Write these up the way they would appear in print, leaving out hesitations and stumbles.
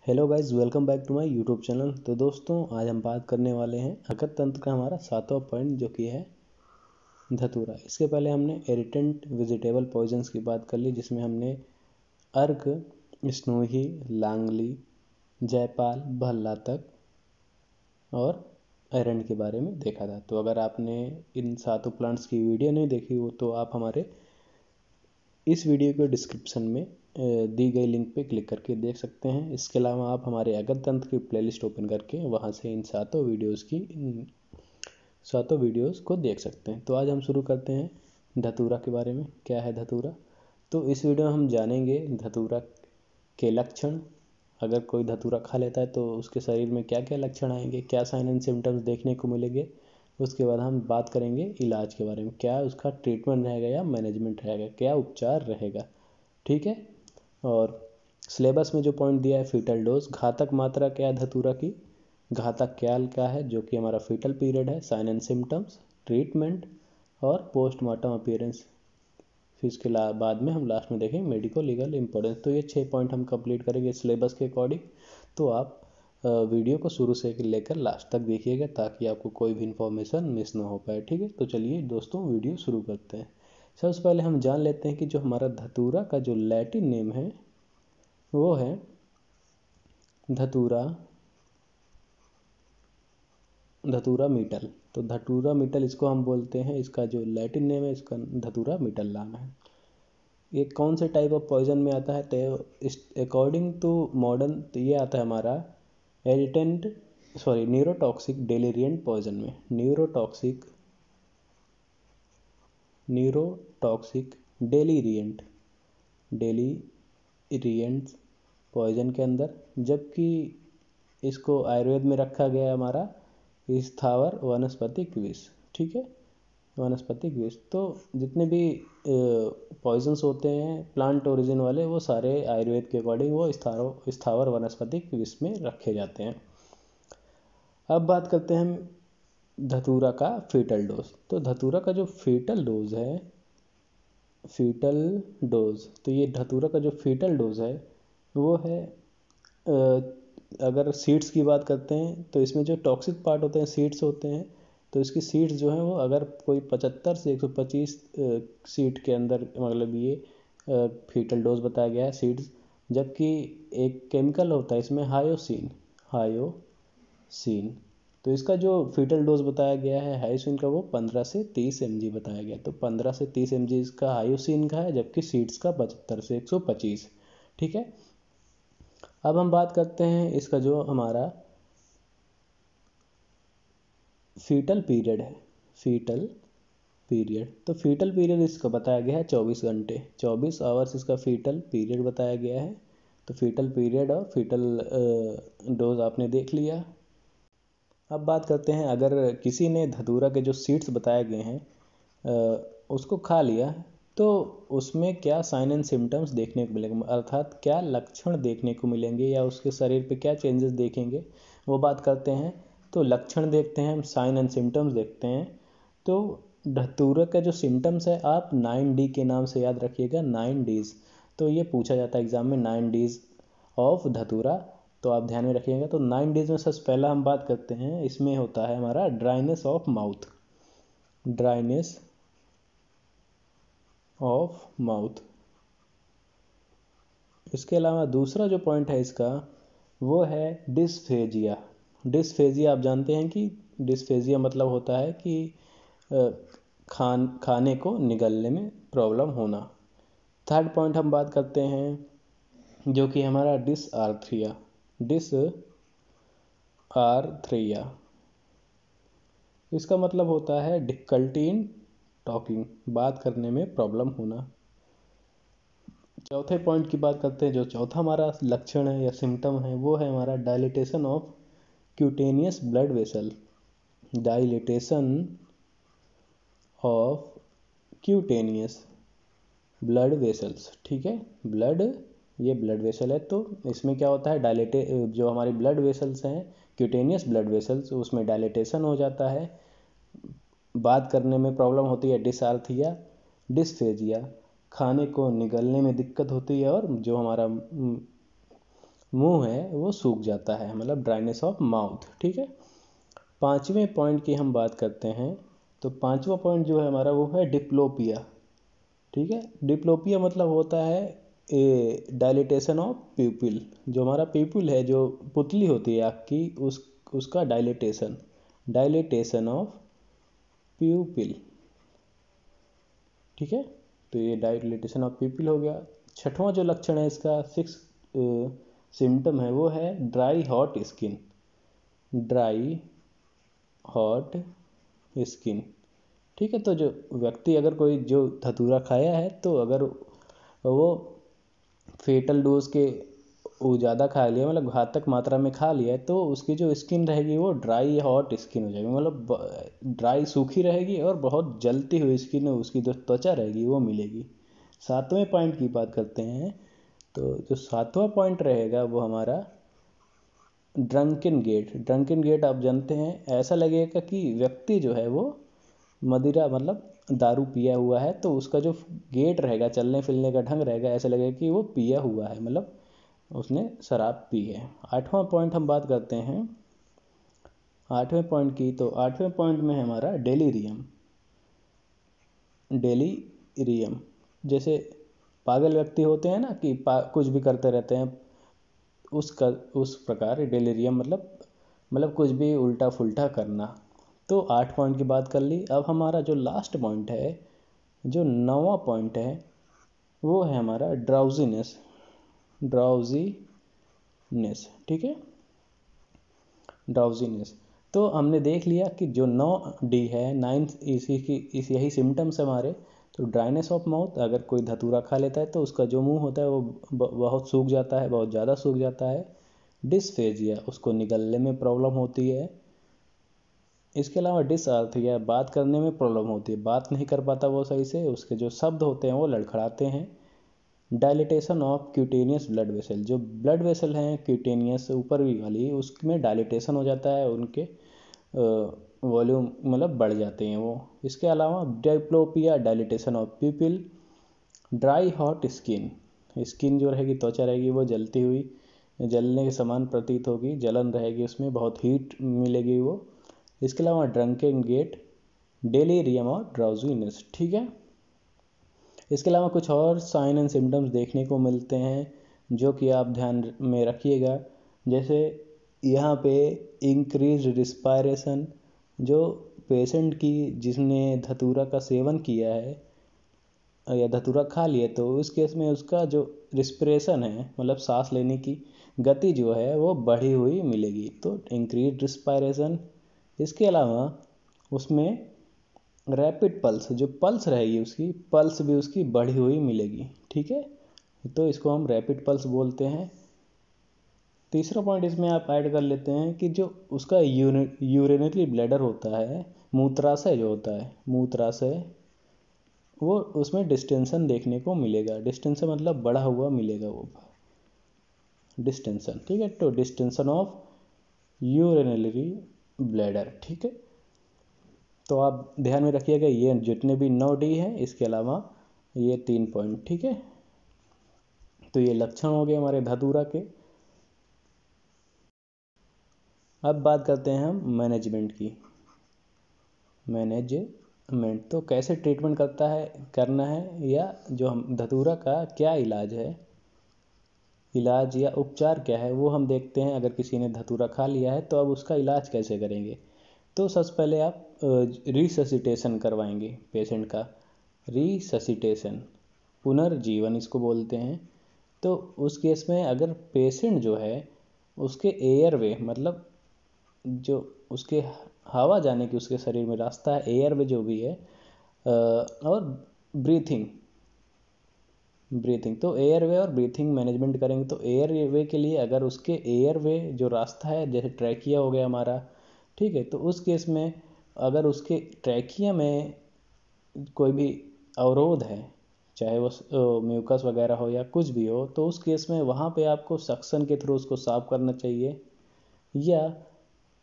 Hello guys, welcome back to my YouTube channel. तो दोस्तों, आज हम बात करने वाले हैं अगत तंत्र का हमारा 7वां पॉइंट, जो कि है धतूरा। इसके पहले हमने इरिटेंट वेजिटेबल पॉइजन्स की बात कर ली, जिसमें हमने अर्क, स्नोही, लांगली, जयपाल, भल्लातक और एरंड के बारे में देखा था। तो अगर आपने इन 7 प्लांट्स की वीडियो नहीं देखी हो तो आप हमारे इस वीडियो के डिस्क्रिप्शन में दी गई लिंक पे क्लिक करके देख सकते हैं। इसके अलावा आप हमारे अगत तंत्र की प्लेलिस्ट ओपन करके वहाँ से इन 7 वीडियोस को देख सकते हैं। तो आज हम शुरू करते हैं धतूरा के बारे में। क्या है धतूरा? तो इस वीडियो में हम जानेंगे धतूरा के लक्षण। अगर कोई धतूरा खा लेता है तो उसके शरीर में क्या क्या लक्षण आएंगे, क्या साइन एंड सिम्टम्स देखने को मिलेंगे। उसके बाद हम बात करेंगे इलाज के बारे में, क्या उसका ट्रीटमेंट रहेगा या मैनेजमेंट रहेगा, क्या उपचार रहेगा। ठीक है। और सिलेबस में जो पॉइंट दिया है, फीटल डोज, घातक मात्रा क्या है धतूरा की, घातक क्या है, जो कि हमारा फीटल पीरियड है, साइन एंड सिम्टम्स, ट्रीटमेंट और पोस्टमार्टम अपीयरेंस। फिर इसके बाद में हम लास्ट में देखेंगे मेडिको लीगल इंपॉर्टेंस। तो ये 6 पॉइंट हम कंप्लीट करेंगे सिलेबस के अकॉर्डिंग। तो आप वीडियो को शुरू से लेकर लास्ट तक देखिएगा ताकि आपको कोई भी इंफॉर्मेशन मिस ना हो पाए। ठीक है। तो चलिए दोस्तों, वीडियो शुरू करते हैं। सबसे पहले हम जान लेते हैं कि जो हमारा धतूरा का जो लैटिन नेम है वो है धतूरा मीटल। तो धतूरा मीटल इसको हम बोलते हैं, इसका जो लैटिन नेम है इसका धतूरा मीटल नाम है। ये कौन से टाइप ऑफ पॉइजन में आता है? तो अकॉर्डिंग टू मॉडर्न तो ये आता है हमारा न्यूरोटॉक्सिक डेलिरिएंट पॉइजन में। न्यूरोटॉक्सिक डेलिरिएंट पॉइजन के अंदर, जबकि इसको आयुर्वेद में रखा गया है हमारा स्थावर वनस्पतिक विष। ठीक है, वनस्पतिक विष। तो जितने भी पॉइजन्स होते हैं प्लांट ओरिजिन वाले, वो सारे आयुर्वेद के अकॉर्डिंग वो स्थावर वनस्पतिक विष में रखे जाते हैं। अब बात करते हैं हम धतूरा का फीटल डोज। तो धतूरा का जो फीटल डोज, तो ये धतूरा का जो फीटल डोज है वो है, अगर सीड्स की बात करते हैं तो इसमें जो टॉक्सिक पार्ट होते हैं सीड्स होते हैं। तो इसकी सीड्स जो हैं वो अगर कोई 75 से 125 सीड के अंदर, मतलब ये फीटल डोज बताया गया है सीड्स। जबकि एक केमिकल होता है इसमें हायोसिन। तो इसका जो फीटल डोज बताया गया है हायोसिन का, वो 15 से 30 mg बताया गया। तो 15 से 30 mg इसका हायोसिन का है, जबकि सीड्स का 75 से 125। ठीक है। अब हम बात करते हैं इसका जो हमारा फीटल पीरियड है। तो फीटल पीरियड इसका बताया गया है 24 घंटे, 24 आवर्स इसका फीटल पीरियड बताया गया है। तो फीटल पीरियड और फीटल डोज आपने देख लिया। अब बात करते हैं, अगर किसी ने धतूरा के जो सीड्स बताए गए हैं उसको खा लिया तो उसमें क्या साइन एंड सिम्टम्स देखने को मिलेंगे, अर्थात क्या लक्षण देखने को मिलेंगे या उसके शरीर पे क्या चेंजेस देखेंगे, वो बात करते हैं। तो लक्षण देखते हैं हम, साइन एंड सिम्टम्स देखते हैं। तो धतूरा का जो सिम्टम्स है आप 9D के नाम से याद रखिएगा, 9 डेज। तो ये पूछा जाता है एग्जाम में, 9 डेज ऑफ धतूरा। तो आप ध्यान में रखिएगा। तो 9 डेज में सबसे पहला हम बात करते हैं, इसमें होता है हमारा ड्राइनेस ऑफ माउथ। इसके अलावा दूसरा जो पॉइंट है इसका वो है डिस्फेजिया। आप जानते हैं कि डिस्फेजिया मतलब होता है कि खाने को निगलने में प्रॉब्लम होना। थर्ड पॉइंट हम बात करते हैं जो कि हमारा डिसआर्थरिया। इसका मतलब होता है डिफिकल्टी इन टॉकिंग, बात करने में प्रॉब्लम होना। चौथे पॉइंट की बात करते हैं, जो चौथा हमारा लक्षण है या सिम्टम है वो है हमारा dilatation of cutaneous blood vessels. ठीक है, ये ब्लड वेसल है। तो इसमें क्या होता है, जो हमारी ब्लड वेसल्स हैं, क्यूटेनियस ब्लड वेसल्स, उसमें डायलिटेशन हो जाता है, बात करने में प्रॉब्लम होती है, डिस्फेजिया, खाने को निगलने में दिक्कत होती है, और जो हमारा मुंह है वो सूख जाता है, मतलब ड्राइनेस ऑफ माउथ। ठीक है, पांचवें पॉइंट की हम बात करते हैं। तो पांचवा पॉइंट जो है हमारा वो है डिप्लोपिया। ठीक है, डिप्लोपिया मतलब होता है ए डायलिटेशन ऑफ प्यूपिल। जो हमारा प्यूपिल है, जो पुतली होती है आपकी, उसका डायलिटेशन ऑफ प्यूपिल। ठीक है, तो ये डायलिटेशन ऑफ प्यूपिल हो गया। छठवां जो लक्षण है इसका, सिक्स सिम्टम है, वो है dry hot skin. Dry hot skin. ठीक है, तो जो व्यक्ति अगर कोई जो धतूरा खाया है, तो अगर वो फेटल डोज के वो ज़्यादा खा लिया, मतलब घातक मात्रा में खा लिया है, तो उसकी जो स्किन रहेगी वो ड्राई हॉट स्किन हो जाएगी, मतलब ड्राई सूखी रहेगी और बहुत जलती हुई स्किन, उसकी जो त्वचा रहेगी वो मिलेगी। सातवें पॉइंट की बात करते हैं। तो जो सातवां पॉइंट रहेगा वो हमारा ड्रंकन गेट। ड्रंकन गेट आप जानते हैं, ऐसा लगेगा कि व्यक्ति जो है वो मदिरा मतलब दारू पिया हुआ है, तो उसका जो गेट रहेगा, चलने फिरने का ढंग रहेगा, ऐसा लगेगा कि वो पिया हुआ है, मतलब उसने शराब पी है। आठवां पॉइंट हम बात करते हैं आठवें पॉइंट की। तो आठवें पॉइंट में है हमारा डेलीरियम। डेलीरियम जैसे पागल व्यक्ति होते हैं ना कि कुछ भी करते रहते हैं, उस प्रकार डेलीरियम मतलब कुछ भी उल्टा फुल्टा करना। तो 8 पॉइंट की बात कर ली। अब हमारा जो लास्ट पॉइंट है, जो 9वां पॉइंट है, वो है हमारा ड्राउजीनेस। ठीक है, ड्राउजीनेस। तो हमने देख लिया कि जो 9D है, 9 इसी यही सिम्टम्स हमारे। तो ड्राइनेस ऑफ माउथ, अगर कोई धतूरा खा लेता है तो उसका जो मुंह होता है वो बहुत सूख जाता है, बहुत ज़्यादा सूख जाता है। डिस्फेजिया, उसको निगलने में प्रॉब्लम होती है। इसके अलावा डिसआर्थरिया, बात करने में प्रॉब्लम होती है, बात नहीं कर पाता वो सही से, उसके जो शब्द होते हैं वो लड़खड़ाते हैं। Dilatation of cutaneous blood vessel, जो ब्लड वेसल हैं क्यूटेनियस ऊपर वाली, उसमें डायलिटेशन हो जाता है, उनके वॉल्यूम मतलब बढ़ जाते हैं वो। इसके अलावा diplopia, dilatation of प्यूपिल। Dry hot skin, skin जो रहेगी, त्वचा रहेगी वो जलती हुई, जलने के समान प्रतीत होगी, जलन रहेगी उसमें, बहुत हीट मिलेगी वो। इसके अलावा ड्रंकन गेट, डेलीरियम और ड्राउजीनेस। ठीक है, इसके अलावा कुछ और साइन एंड सिम्टम्स देखने को मिलते हैं जो कि आप ध्यान में रखिएगा। जैसे यहाँ पे इंक्रीज रिस्पायरेशन, जो पेशेंट की जिसने धतूरा का सेवन किया है या धतूरा खा लिया, तो उस केस में उसका जो रिस्पिरेशन है, मतलब सांस लेने की गति जो है वो बढ़ी हुई मिलेगी, तो इंक्रीज रिस्पायरेशन। इसके अलावा उसमें रैपिड पल्स, जो पल्स रहेगी उसकी पल्स भी उसकी बढ़ी हुई मिलेगी। ठीक है, तो इसको हम रैपिड पल्स बोलते हैं। तीसरा पॉइंट इसमें आप ऐड कर लेते हैं कि जो उसका यूरिनरी ब्लैडर होता है, मूत्राशय जो होता है, मूत्राशय, वो उसमें डिस्टेंशन देखने को मिलेगा। डिस्टेंशन मतलब बढ़ा हुआ मिलेगा वो डिस्टेंशन। ठीक है, तो डिस्टेंशन ऑफ यूरिनरी ब्लैडर। ठीक है, तो आप ध्यान में रखिएगा ये जितने भी 9D हैं, इसके अलावा ये 3 पॉइंट। ठीक है, तो ये लक्षण हो गए हमारे धतूरा के। अब बात करते हैं हम मैनेजमेंट की। मैनेजमेंट, तो कैसे ट्रीटमेंट करना है, या जो हम धतूरा का क्या इलाज है, इलाज या उपचार क्या है, वो हम देखते हैं। अगर किसी ने धतूरा खा लिया है तो अब उसका इलाज कैसे करेंगे। तो सबसे पहले आप रिससिटेशन करवाएंगे पेशेंट का। रिससिटेशन, पुनर्जीवन इसको बोलते हैं। तो उस केस में अगर पेशेंट जो है उसके एयरवे, मतलब जो उसके हवा जाने की उसके शरीर में रास्ता है, एयरवे जो भी है, और ब्रीथिंग, तो एयरवे और ब्रीथिंग मैनेजमेंट करेंगे। तो एयरवे के लिए अगर उसके एयरवे जो रास्ता है, जैसे ट्रैकिया हो गया हमारा, ठीक है, तो उस केस में अगर उसके ट्रैकिया में कोई भी अवरोध है, चाहे वो म्यूकस वगैरह हो या कुछ भी हो, तो उस केस में वहाँ पे आपको सक्शन के थ्रू उसको साफ करना चाहिए, या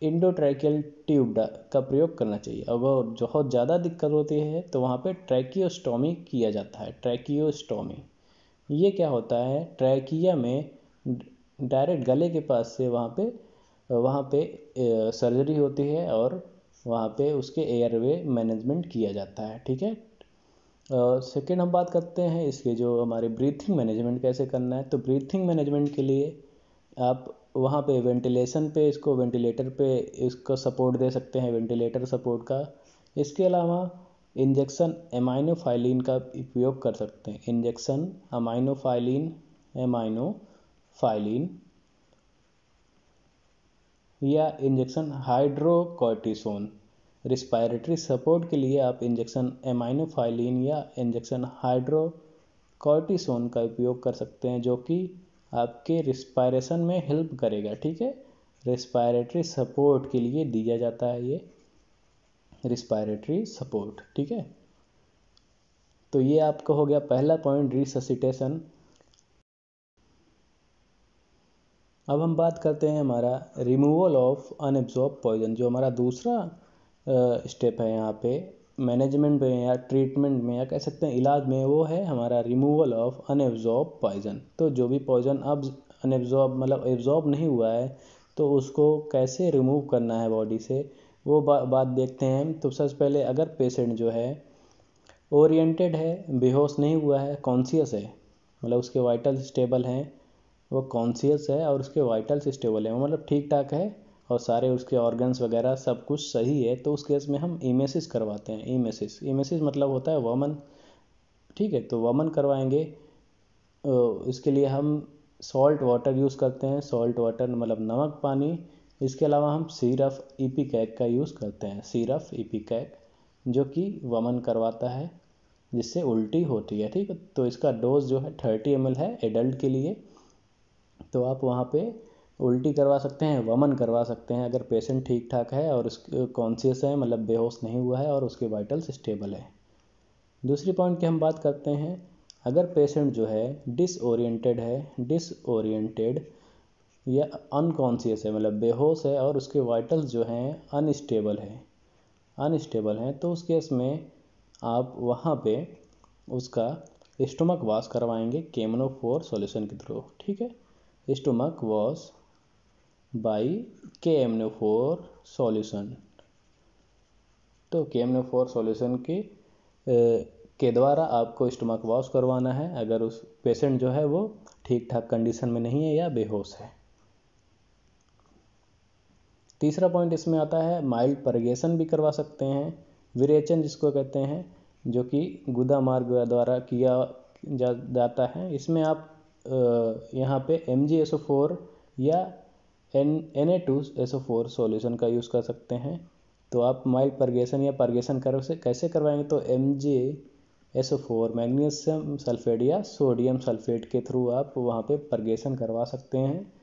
इंडोट्रैकियल ट्यूब का प्रयोग करना चाहिए। अगर बहुत ज़्यादा दिक्कत होती है तो वहाँ पे ट्रैकियोस्टोमी किया जाता है। ट्रैकियोस्टोमी ये क्या होता है, ट्रैकिया में डायरेक्ट गले के पास से वहाँ पे सर्जरी होती है और वहाँ पे उसके एयरवे मैनेजमेंट किया जाता है। ठीक है। सेकेंड हम बात करते हैं इसके जो हमारे ब्रीथिंग मैनेजमेंट कैसे करना है। तो ब्रीथिंग मैनेजमेंट के लिए आप वहाँ पे वेंटिलेशन पे इसको वेंटिलेटर पे इसको सपोर्ट दे सकते हैं, वेंटिलेटर सपोर्ट का। इसके अलावा इंजेक्शन एमाइनोफाइलिन का उपयोग कर सकते हैं। इंजेक्शन एमाइनोफाइलिन या इंजेक्शन हाइड्रोकॉर्टिसोन। रिस्पायरेटरी सपोर्ट के लिए आप इंजेक्शन एमाइनोफाइलिन या इंजेक्शन हाइड्रोकॉर्टिसोन का उपयोग कर सकते हैं, जो कि आपके रिस्पायरेशन में हेल्प करेगा। ठीक है। रिस्पायरेटरी सपोर्ट के लिए दिया जाता है ये रिस्पायरेटरी सपोर्ट। ठीक है। तो ये आपका हो गया पहला पॉइंट, रिससिटेशन। अब हम बात करते हैं हमारा रिमूवल ऑफ अनएब्जॉर्ब पॉइजन। जो हमारा दूसरा स्टेप है यहाँ पे मैनेजमेंट में या ट्रीटमेंट में या कह सकते हैं इलाज में, वो है हमारा रिमूवल ऑफ अनएब्जॉर्ब पॉइजन। तो जो भी पॉइजन अब अनएब्जॉर्ब मतलब एब्जॉर्ब नहीं हुआ है, तो उसको कैसे रिमूव करना है बॉडी से, वो बात देखते हैं। तो सबसे पहले अगर पेशेंट जो है ओरिएंटेड है, बेहोश नहीं हुआ है, कॉन्शियस है, मतलब उसके वाइटल स्टेबल हैं, वो कॉन्शियस है और उसके वाइटल्स स्टेबल है, मतलब ठीक ठाक है और सारे उसके ऑर्गन्स वगैरह सब कुछ सही है, तो उस केस में हम ईमेसिस करवाते हैं। ईमेसिस मतलब होता है वमन। ठीक है। तो वमन करवाएंगे। इसके लिए हम सॉल्ट वाटर यूज़ करते हैं। सॉल्ट वाटर मतलब नमक पानी। इसके अलावा हम सिरप इपिकैक का यूज़ करते हैं। सिरप इपिकैक जो कि वमन करवाता है, जिससे उल्टी होती है। ठीक है। तो इसका डोज जो है 30 ml है एडल्ट के लिए। तो आप वहाँ पे उल्टी करवा सकते हैं, वमन करवा सकते हैं अगर पेशेंट ठीक ठाक है और उसके कॉन्शियस है, मतलब बेहोश नहीं हुआ है और उसके वाइटल्स स्टेबल है। दूसरी पॉइंट की हम बात करते हैं, अगर पेशेंट जो है डिसओरिएंटेड या अनकॉन्शियस है, मतलब बेहोश है और उसके वाइटल्स जो हैं अनस्टेबल हैं, तो उस केस में आप वहाँ पे उसका स्टोमक वॉश करवाएंगे केमनोफोर सॉल्यूशन के थ्रू। ठीक है। Stomach wash by KMnO4 solution. तो KMnO4 सॉल्यूशन के द्वारा आपको स्टोमक वॉश करवाना है अगर उस पेशेंट जो है वो ठीक ठाक कंडीशन में नहीं है या बेहोश है। तीसरा पॉइंट इसमें आता है माइल्ड परगेशन भी करवा सकते हैं, विरेचन जिसको कहते हैं, जो कि गुदा मार्ग द्वारा किया जाता है। इसमें आप यहाँ पे MgSO4 या Na2SO4 सॉल्यूशन का यूज़ कर सकते हैं। तो आप माइल्ड परगेशन या परगेशन कैसे करवाएंगे, तो MgSO4 मैग्नीशियम सल्फेट या सोडियम सल्फेट के थ्रू आप वहाँ पे परगेशन करवा सकते हैं,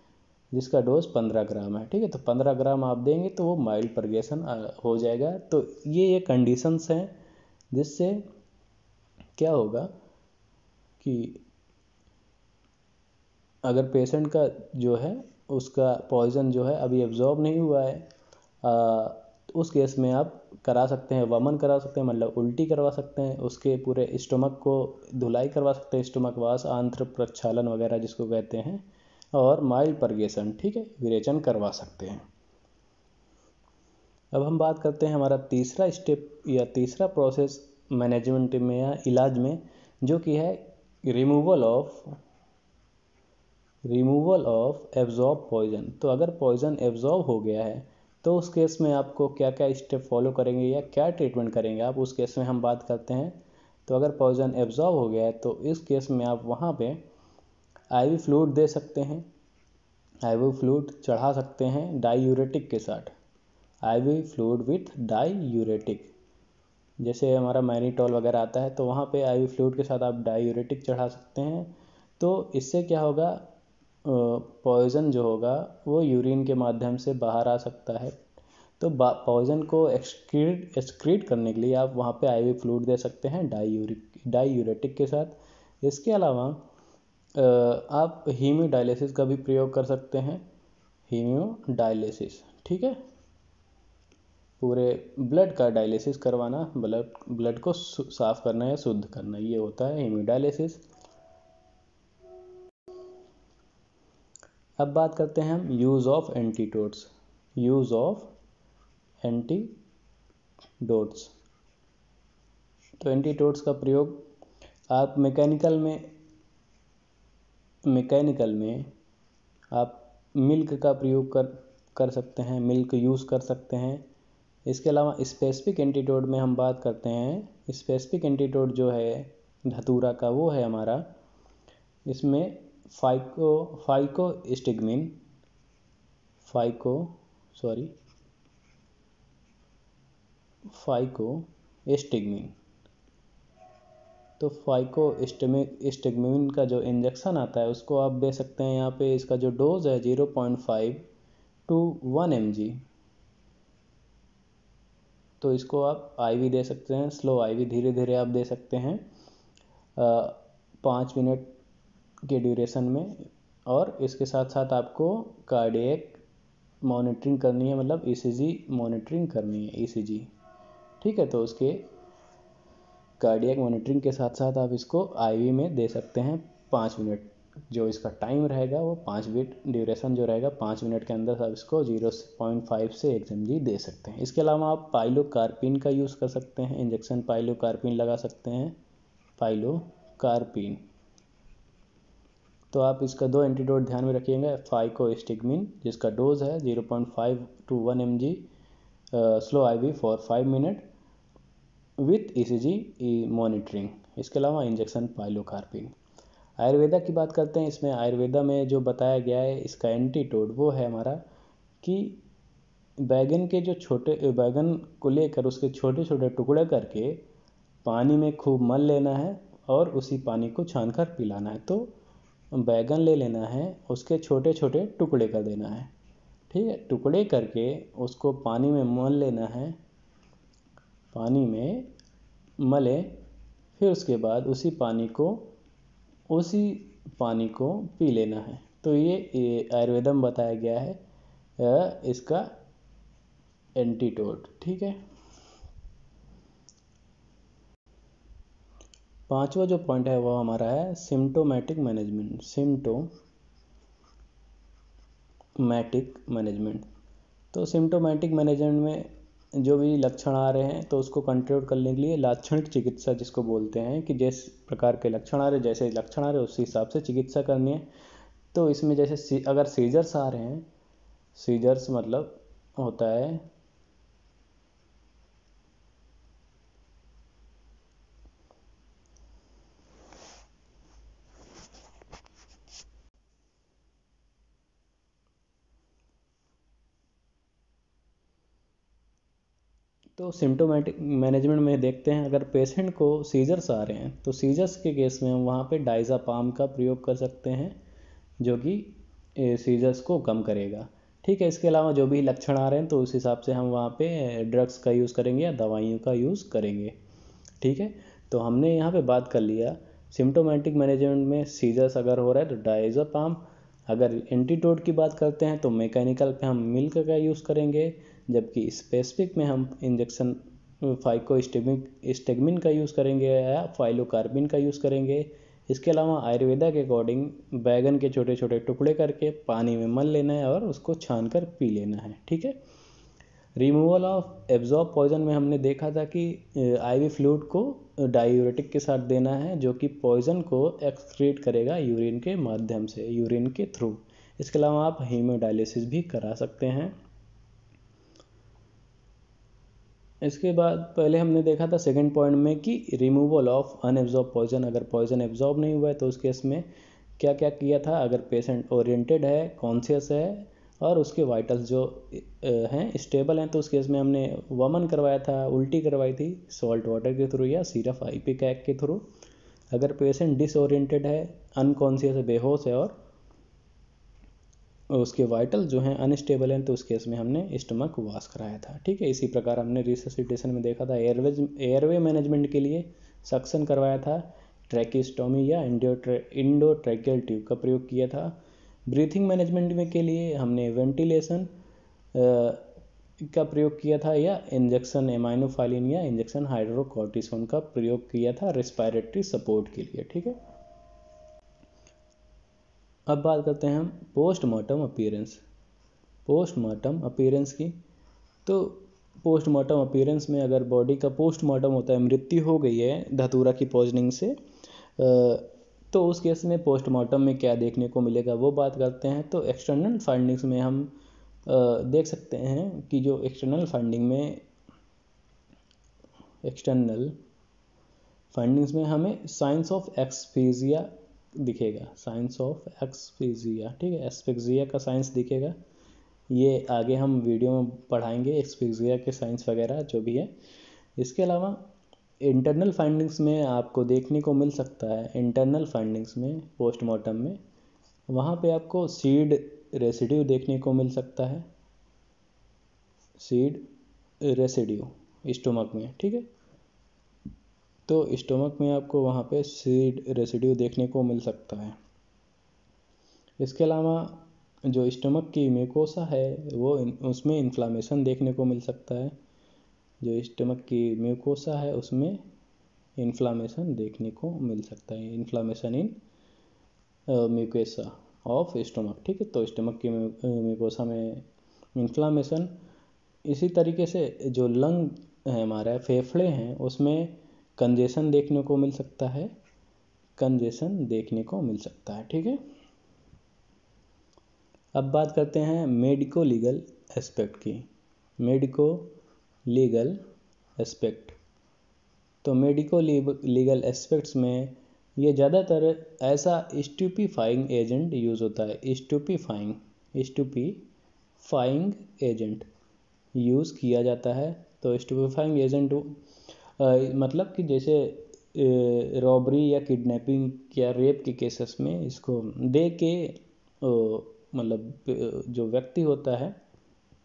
जिसका डोज 15 ग्राम है। ठीक है। तो 15 ग्राम आप देंगे तो वो माइल्ड परगेशन हो जाएगा। तो ये कंडीशंस हैं जिससे क्या होगा कि अगर पेशेंट का जो है उसका पॉइजन जो है अभी एब्जॉर्ब नहीं हुआ है, उस केस में आप करा सकते हैं, वमन करा सकते हैं, मतलब उल्टी करवा सकते हैं, उसके पूरे स्टोमक को धुलाई करवा सकते हैं, स्टोमक वाश, आंत्र प्रक्षालन वगैरह जिसको कहते हैं, और माइल्ड परगेशन, ठीक है, विरेचन करवा सकते हैं। अब हम बात करते हैं हमारा तीसरा स्टेप या तीसरा प्रोसेस मैनेजमेंट में या इलाज में, जो कि है रिमूवल ऑफ एब्जॉर्ब पॉइजन। तो अगर पॉइजन एब्जॉर्ब हो गया है तो उस केस में आपको क्या क्या स्टेप फॉलो करेंगे या क्या ट्रीटमेंट करेंगे आप, उस केस में हम बात करते हैं। तो अगर पॉइजन एब्जॉर्ब हो गया है तो इस केस में आप वहाँ पे IV फ्लूइड दे सकते हैं, IV फ्लूइड चढ़ा सकते हैं डाईयूरेटिक के साथ, IV फ्लूइड विथ डाईयूरेटिक। जैसे हमारा मैनिटॉल वगैरह आता है तो वहाँ पे IV फ्लूइड के साथ आप डाईयूरेटिक चढ़ा सकते हैं। तो इससे क्या होगा, पॉइज़न जो होगा वो यूरिन के माध्यम से बाहर आ सकता है। तो पॉइज़न को एक्सक्रीट करने के लिए आप वहाँ पे IV फ्लूइड दे सकते हैं डाईयूरेटिक के साथ। इसके अलावा आप हीमोडायलिसिस का भी प्रयोग कर सकते हैं, हीमोडायलिसिस, ठीक है, पूरे ब्लड का डायलिसिस करवाना, ब्लड को साफ करना या शुद्ध करना, ये होता है हीमोडायलिसिस। अब बात करते हैं हम use of antidotes. Use of antidotes, तो एंटीडोट्स का प्रयोग आप मैकेनिकल में आप मिल्क का प्रयोग कर सकते हैं, मिल्क यूज़ कर सकते हैं। इसके अलावा स्पेसिफिक एंटीडोट में हम बात करते हैं। स्पेसिफिक एंटीडोट जो है धतूरा का, वो है हमारा, इसमें फाइकोस्टिग्मिन तो फाइकोस्टिग्मिन का जो इंजेक्शन आता है उसको आप दे सकते हैं यहाँ पे। इसका जो डोज है 0.5 to 1 mg, तो इसको आप आईवी दे सकते हैं, स्लो आईवी, धीरे धीरे आप दे सकते हैं 5 मिनट के ड्यूरेशन में। और इसके साथ साथ आपको कार्डियक मॉनिटरिंग करनी है, मतलब ईसीजी मॉनिटरिंग करनी है, ईसीजी, ठीक है। तो उसके कार्डियक मॉनिटरिंग के साथ साथ आप इसको आईवी में दे सकते हैं 5 मिनट। जो इसका टाइम रहेगा वो 5 मिनट, ड्यूरेशन जो रहेगा 5 मिनट के अंदर आप इसको 0.5 से 1 mg दे सकते हैं। इसके अलावा आप पाइलोकार्पिन का यूज़ कर सकते हैं, इंजेक्शन पाइलोकार्पिन लगा सकते हैं, पाइलोकार्पिन। तो आप इसका 2 एंटीडोट ध्यान में रखिएगा। फाइकोस्टिग्मिन जिसका डोज है 0.5 to 1 mg, slow IV for 5 minute with ECG monitoring. इसके अलावा इंजेक्शन पाइलोकार्पिन। आयुर्वेदा की बात करते हैं। इसमें आयुर्वेदा में जो बताया गया है इसका एंटीडोट, वो है हमारा कि बैगन को लेकर उसके छोटे छोटे टुकड़े करके पानी में खूब मल लेना है और उसी पानी को छानकर पिलाना है। तो बैगन ले लेना है, उसके छोटे छोटे टुकड़े कर देना है, ठीक है। टुकड़े करके उसको पानी में मल लेना है, पानी में मले, फिर उसके बाद उसी पानी को पी लेना है। तो ये आयुर्वेदा में बताया गया है इसका एंटीडोट, ठीक है। 5वां जो पॉइंट है वो हमारा है सिम्टोमेटिक मैनेजमेंट। तो सिम्टोमेटिक मैनेजमेंट में जो भी लक्षण आ रहे हैं तो उसको कंट्रोल करने के लिए लाक्षणिक चिकित्सा जिसको बोलते हैं, कि जिस प्रकार के लक्षण आ रहे, जैसे लक्षण आ रहे उस हिसाब से चिकित्सा करनी है। तो इसमें जैसे अगर सीजर्स आ रहे हैं, सीजर्स मतलब होता है तो सिम्टोमेटिक मैनेजमेंट में देखते हैं, अगर पेशेंट को सीजर्स आ रहे हैं तो सीजर्स के केस में हम वहाँ पे डायज़ापाम का प्रयोग कर सकते हैं, जो कि सीजर्स को कम करेगा, ठीक है। इसके अलावा जो भी लक्षण आ रहे हैं तो उस हिसाब से हम वहाँ पे ड्रग्स का यूज़ करेंगे या दवाइयों का यूज़ करेंगे, ठीक है। तो हमने यहाँ पे बात कर लिया सिम्टोमेटिक मैनेजमेंट में सीजर्स अगर हो रहा है तो डायज़ापाम। अगर एंटीडोट की बात करते हैं तो मैकेनिकल पे हम मिल्क का यूज़ करेंगे, जबकि स्पेसिफिक में हम इंजेक्शन फाइकोस्टिग्मिन का यूज़ करेंगे या फाइलोकार्बिन का यूज़ करेंगे। इसके अलावा आयुर्वेदा के अकॉर्डिंग बैगन के छोटे छोटे टुकड़े करके पानी में मल लेना है और उसको छान कर पी लेना है, ठीक है। रिमूवल ऑफ एब्जॉर्ब पॉइजन में हमने देखा था कि आईवी फ्लूइड को डायूरेटिक के साथ देना है, जो कि पॉइजन को एक्सक्रीट करेगा यूरिन के माध्यम से, यूरिन के थ्रू। इसके अलावा आप हीमोडायलिसिस भी करा सकते हैं। इसके बाद पहले हमने देखा था सेकंड पॉइंट में कि रिमूवल ऑफ अनएब्जॉर्ब पॉइजन, अगर पॉइजन एब्जॉर्ब नहीं हुआ है तो उस केस में क्या क्या किया था। अगर पेशेंट ओरिएंटेड है, कॉन्शियस है और उसके वाइटल्स जो हैं स्टेबल हैं, तो उस केस में हमने वमन करवाया था, उल्टी करवाई थी सॉल्ट वाटर के थ्रू या सिरप आइपिकैक के थ्रू। अगर पेशेंट डिसओरिएंटेड है, अनकॉन्शियस है, बेहोश है और उसके वाइटल जो हैं अनस्टेबल हैं, तो उस केस में हमने स्टमक वॉश कराया था, ठीक है। इसी प्रकार हमने रिससिटेशन में देखा था एयरवे मैनेजमेंट के लिए सक्शन करवाया था, ट्रैकिस्टोमी या इंडोट्रैकियल ट्यूब का प्रयोग किया था। ब्रीथिंग मैनेजमेंट में के लिए हमने वेंटिलेशन का प्रयोग किया था या इंजेक्शन एमाइनोफाइलिन या इंजेक्शन हाइड्रोकॉर्टिसोन का प्रयोग किया था रेस्पिरेटरी सपोर्ट के लिए, ठीक है। अब बात करते हैं हम पोस्टमार्टम अपीयरेंस की। तो पोस्टमार्टम अपीयरेंस में अगर बॉडी का पोस्टमार्टम होता है, मृत्यु हो गई है धतूरा की पॉइजनिंग से, तो उस केस में पोस्टमार्टम में क्या देखने को मिलेगा वो बात करते हैं। तो एक्सटर्नल फाइंडिंग्स में हम देख सकते हैं कि जो एक्सटर्नल फाइंडिंग्स में हमें साइंस ऑफ एक्सफेजिया दिखेगा, साइंस ऑफ एक्सफेजिया, ठीक है, एक्सफेजिया का साइंस दिखेगा। ये आगे हम वीडियो में पढ़ाएंगे एक्सफेजिया के साइंस वगैरह जो भी है। इसके अलावा इंटरनल फाइंडिंग्स में आपको देखने को मिल सकता है, इंटरनल फाइंडिंग्स में पोस्टमार्टम में वहाँ पे आपको सीड रेसिड्यू देखने को मिल सकता है, सीड रेसिड्यू स्टोमक में, ठीक है। तो स्टोमक में आपको वहाँ पे सीड रेसिड्यू देखने को मिल सकता है। इसके अलावा जो स्टोमक की म्यूकोसा है वो उसमें इन्फ्लामेशन देखने को मिल सकता है, जो स्टोमक की म्यूकोसा है उसमें इन्फ्लामेशन देखने को मिल सकता है, inflammation in mucosa of stomach, ठीक है। तो स्टोमक की म्यूकोसा में इन्फ्लामेशन। इसी तरीके से जो लंग है हमारा, फेफड़े हैं, उसमें कंजेशन देखने को मिल सकता है, कंजेशन देखने को मिल सकता है, ठीक है। अब बात करते हैं मेडिको लीगल एस्पेक्ट की, मेडिको लीगल एस्पेक्ट। तो मेडिको लीगल एस्पेक्ट्स में ये ज़्यादातर ऐसा स्टूपीफाइंग एजेंट यूज़ होता है, स्टूपीफाइंग एजेंट यूज़ किया जाता है। तो स्टूपीफाइंग एजेंट मतलब कि जैसे रॉबरी या किडनैपिंग या रेप के केसेस में इसको दे के मतलब जो व्यक्ति होता है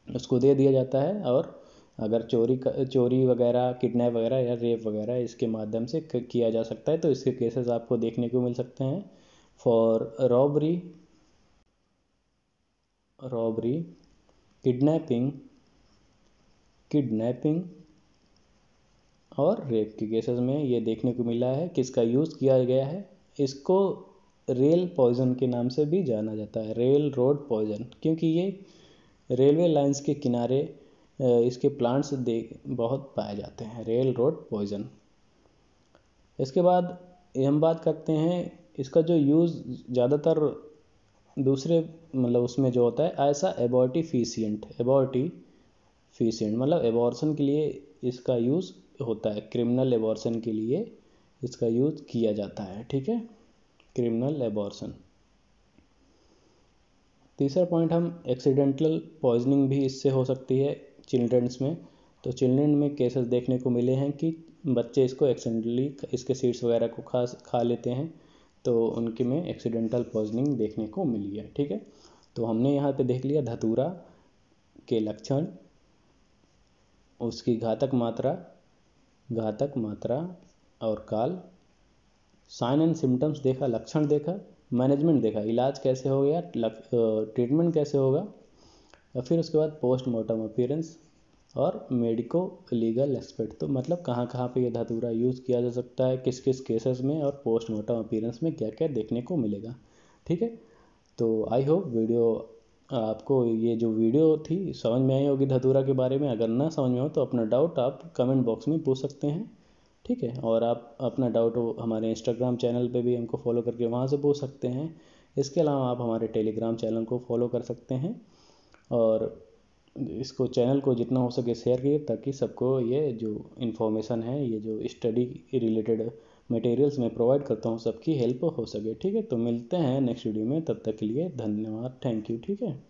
उसको दे दिया जाता है, और अगर चोरी वगैरह, किडनैप वगैरह या रेप वगैरह इसके माध्यम से किया जा सकता है। तो इसके केसेस आपको देखने को मिल सकते हैं फॉर रॉबरी, किडनैपिंग और रेप के केसेस में ये देखने को मिला है। किसका यूज़ किया गया है, इसको रेल पॉइजन के नाम से भी जाना जाता है, रेल रोड पॉइजन, क्योंकि ये रेलवे लाइंस के किनारे इसके प्लांट्स बहुत पाए जाते हैं, रेल रोड पॉइजन। इसके बाद हम बात करते हैं इसका जो यूज़ ज़्यादातर दूसरे मतलब उसमें जो होता है ऐसा एबॉर्टिफिशिएंट मतलब एबॉर्शन के लिए इसका यूज़ होता है, क्रिमिनल एबॉर्शन के लिए इसका यूज़ किया जाता है, ठीक है, क्रिमिनल एबॉर्शन। तीसरा पॉइंट, हम एक्सीडेंटल पॉइजनिंग भी इससे हो सकती है चिल्ड्रंस में। तो चिल्ड्रन में केसेस देखने को मिले हैं कि बच्चे इसको एक्सीडेंटली इसके सीड्स वगैरह को खा लेते हैं, तो उनके में एक्सीडेंटल पॉइजनिंग देखने को मिली है, ठीक है। तो हमने यहाँ पे देख लिया धतूरा के लक्षण, उसकी घातक मात्रा और काल, साइन एंड सिम्टम्स देखा, लक्षण देखा, मैनेजमेंट देखा, इलाज कैसे हो गया, ट्रीटमेंट कैसे होगा, और फिर उसके बाद पोस्टमार्टम अपीयरेंस और मेडिको लीगल एस्पेक्ट। तो मतलब कहाँ कहाँ पे ये धतूरा यूज़ किया जा सकता है, किस किस केसेस में, और पोस्टमार्टम अपीयरेंस में क्या क्या देखने को मिलेगा, ठीक है। तो आई होप वीडियो आपको, ये जो वीडियो थी समझ में आई होगी धतूरा के बारे में। अगर ना समझ में हो तो अपना डाउट आप कमेंट बॉक्स में पूछ सकते हैं, ठीक है। और आप अपना डाउट हमारे इंस्टाग्राम चैनल पे भी हमको फॉलो करके वहाँ से पूछ सकते हैं। इसके अलावा आप हमारे टेलीग्राम चैनल को फॉलो कर सकते हैं, और इसको चैनल को जितना हो सके शेयर कीजिए, ताकि सबको ये जो इन्फॉर्मेशन है, ये जो स्टडी रिलेटेड मटेरियल्स मैं प्रोवाइड करता हूँ, सबकी हेल्प हो सके, ठीक है। तो मिलते हैं नेक्स्ट वीडियो में, तब तक के लिए धन्यवाद, थैंक यू, ठीक है।